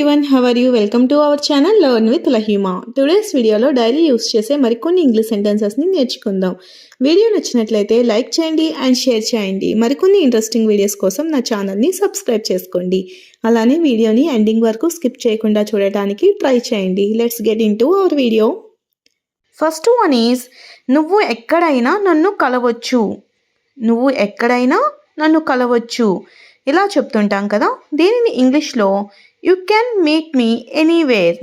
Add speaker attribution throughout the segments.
Speaker 1: everyone, how are you? Welcome to our channel Learn with Lahima. Today's video లో daily use చేసే మరికొన్ని English sentences ని నేర్చుకుందాం. Video నచ్చినట్లయితే లైక్ చేయండి అండ్ షేర్ చేయండి. మరికొన్ని ఇంట్రెస్టింగ్ వీడియోస్ కోసం నా ఛానల్ ని సబ్స్క్రైబ్ చేసుకోండి. అలానే వీడియోని ఎండింగ్ వరకు స్కిప్ చేయకుండా చూడడానికి ట్రై చేయండి. Let's get into hour video. First one is నువ్వు ఎక్కడైనా నన్ను కలవచ్చు. నువ్వు ఎక్కడైనా నన్ను కలవచ్చు ఇలా చెప్తుంటాం కదా. దీనిని ఇంగ్లీష్లో you can meet me anywhere.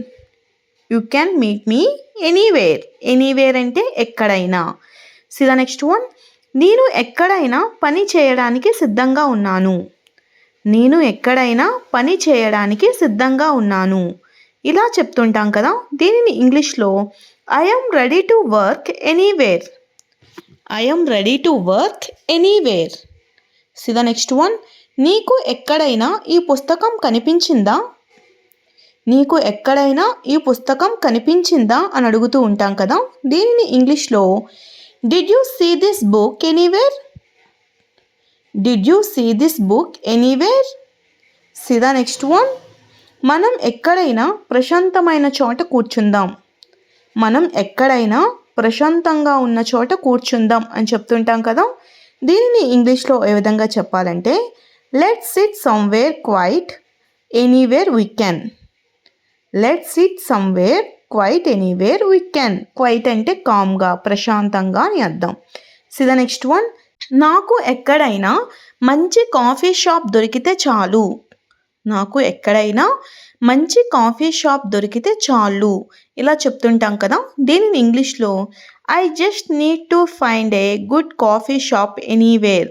Speaker 1: You can meet me anywhere. Anywhere అంటే ఎక్కడైనా. సి ద నెక్స్ట్ వన్, నేను ఎక్కడైనా పని చేయడానికి సిద్ధంగా ఉన్నాను. నేను ఎక్కడైనా పని చేయడానికి సిద్ధంగా ఉన్నాను ఇలా చెప్తుంటాం కదా. దీనిని ఇంగ్లీష్లో I am ready to work anywhere. I am ready to work anywhere. See the next one, నీకు ఎక్కడైనా ఈ పుస్తకం కనిపించిందా. నీకు ఎక్కడైనా ఈ పుస్తకం కనిపించిందా అని అడుగుతూ ఉంటాం కదా. దీనిని ఇంగ్లీష్లో did you see this book anywhere. Did you see this book anywhere. See the next one, మనం ఎక్కడైనా ప్రశాంతమైన చోట కూర్చుందాం. మనం ఎక్కడైనా ప్రశాంతంగా ఉన్న చోట కూర్చుందాం అని చెప్తుంటాం కదా. దీనిని ఇంగ్లీష్లో ఏ విధంగా చెప్పాలంటే let's sit somewhere quiet anywhere we can. Let's sit somewhere quiet anywhere we can. Quiet అంటే కామ్గా, ప్రశాంతంగా అని అర్థం. సి ద నెక్స్ట్ వన్, నాకు ఎక్కడైనా మంచి కాఫీ షాప్ దొరికితే చాలు. నాకు ఎక్కడైనా మంచి కాఫీ షాప్ దొరికితే చాలు ఇలా చెప్తుంటాం కదా. దీనిని ఇంగ్లీష్లో I just need to find a good coffee shop anywhere.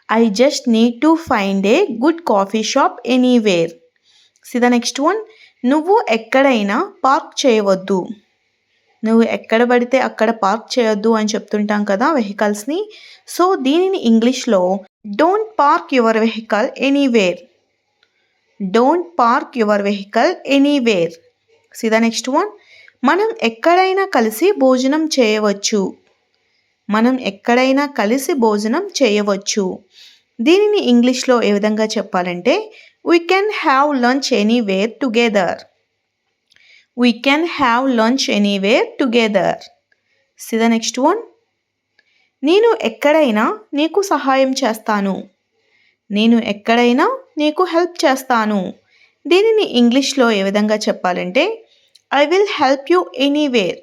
Speaker 1: I just need to find a good coffee shop anywhere. See the next one, నువ్వు ఎక్కడైనా పార్క్ చేయవద్దు. నువ్వు ఎక్కడ పడితే అక్కడ పార్క్ చేయొద్దు అని చెప్తుంటాం కదా వెహికల్స్ని. సో దీనిని ఇంగ్లీష్లో don't park your vehicle anywhere. Don't park your vehicle anywhere. See the next one, మనం ఎక్కడైనా కలిసి భోజనం చేయవచ్చు. మనం ఎక్కడైనా కలిసి భోజనం చేయవచ్చు. దీనిని ఇంగ్లీష్లో ఏ విధంగా చెప్పాలంటే we can have lunch anywhere together. We can have lunch anywhere together. C the next one, నేను ఎక్కడైనా నీకు సహాయం చేస్తాను. నేను ఎక్కడైనా నీకు హెల్ప్ చేస్తాను. దీనిని ఇంగ్లీష్లో ఏ విధంగా చెప్పాలంటే I will help you anywhere.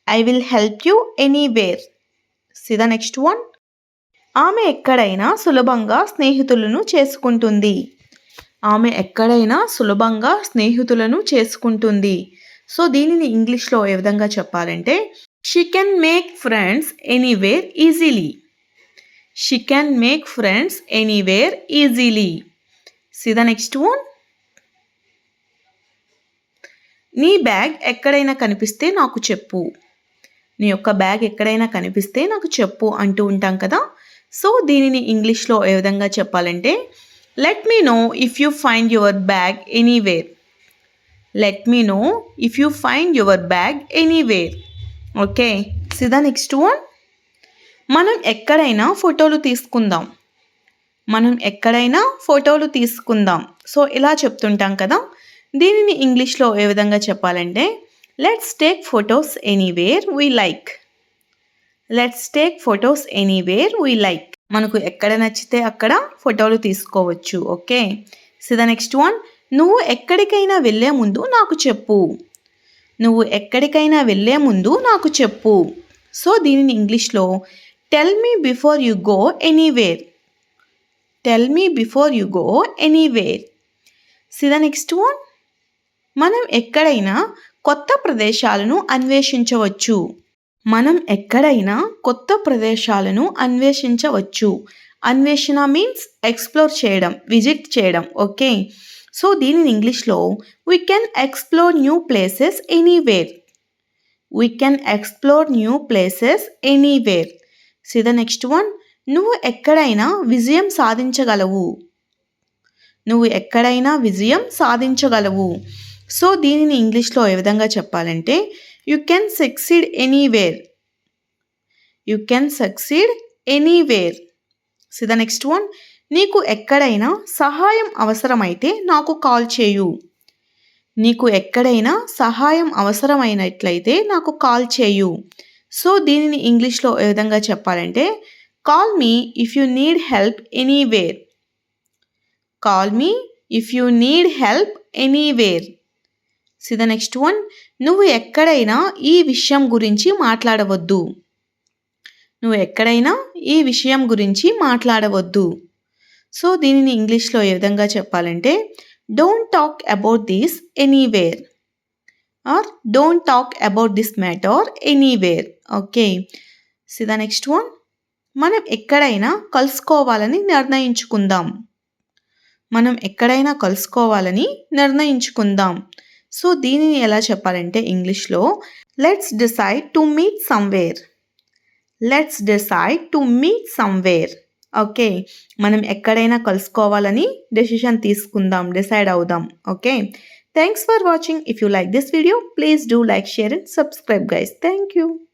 Speaker 1: I will help you anywhere. See the next one, ఆమె ఎక్కడైనా సులభంగా స్నేహితులను చేసుకుంటుంది. ఆమె ఎక్కడైనా సులభంగా స్నేహితులను చేసుకుంటుంది. సో దీనిని ఇంగ్లీష్లో ఏ విధంగా చెప్పాలంటే she can make friends anywhere easily. She can make friends anywhere easily. C the next one, నీ బ్యాగ్ ఎక్కడైనా కనిపిస్తే నాకు చెప్పు. నీ యొక్క బ్యాగ్ ఎక్కడైనా కనిపిస్తే నాకు చెప్పు అంటూ ఉంటాం కదా. సో దీనిని ఇంగ్లీష్లో ఏ విధంగా చెప్పాలంటే let me know if you find your bag anywhere. Let me know if you find your bag anywhere. Okay. See the next one, మనం ఎక్కడైనా ఫోటోలు తీసుకుందాం. మనం ఎక్కడైనా ఫోటోలు తీసుకుందాం. సో ఇలా చెప్తుంటాం కదా. దీనిని ఇంగ్లీష్లో ఏ విధంగా చెప్పాలంటే let's take photos anywhere we like. Let's take photos anywhere we like. మనకు ఎక్కడ నచ్చితే అక్కడ ఫోటోలు తీసుకోవచ్చు. Okay. See the next one, నువ్వు ఎక్కడికైనా వెళ్ళే ముందు నాకు చెప్పు. నువ్వు ఎక్కడికైనా వెళ్ళే ముందు నాకు చెప్పు. సో దీనిని ఇంగ్లీష్లో tell me before you go anywhere. Tell me before you go anywhere. See the next one, మనం ఎక్కడైనా కొత్త ప్రదేశాలను అన్వేషించవచ్చు. మనం ఎక్కడైనా కొత్త ప్రదేశాలను అన్వేషించవచ్చు. అన్వేషణ మీన్స్ ఎక్స్ప్లోర్ చేయడం, విజిట్ చేయడం. ఓకే. సో దీనిని ఇంగ్లీష్లో we can explore new places anywhere. We can explore new places anywhere. See the next one, నువ్వు ఎక్కడైనా విజయం సాధించగలవు. నువ్వు ఎక్కడైనా విజయం సాధించగలవు. సో దీనిని ఇంగ్లీష్లో ఏ విధంగా చెప్పాలంటే you can succeed anywhere. You can succeed anywhere. See the next one, నీకు ఎక్కడైనా సహాయం అవసరమైతే నాకు కాల్ చేయు. నీకు ఎక్కడైనా సహాయం అవసరమైనట్లయితే నాకు కాల్ చేయు. సో దీనిని ఇంగ్లీష్లో ఏ విధంగా చెప్పాలంటే call me if you need help anywhere. Call me if you need help anywhere. See the next one. నువ్వు ఎక్కడైనా ఈ విషయం గురించి మాట్లాడవద్దు. నువ్వు ఎక్కడైనా ఈ విషయం గురించి మాట్లాడవద్దు. సో దీనిని ఇంగ్లీష్లో ఏ విధంగా చెప్పాలంటే don't talk about this anywhere or don't talk about this matter anywhere. Okay. See the next one. మనం ఎక్కడైనా కలుసుకోవాలని నిర్ణయించుకుందాం. మనం ఎక్కడైనా కలుసుకోవాలని నిర్ణయించుకుందాం. సో దీనిని ఎలా చెప్పాలంటే ఇంగ్లీష్లో let's decide to meet somewhere. Let's decide to meet somewhere. Okay. మనం ఎక్కడైనా కలుసుకోవాలని డెసిషన్ తీసుకుందాం, డిసైడ్ అవుదాం. Okay. Thanks for watching. If you like this video please do like, share and subscribe guys. Thank you.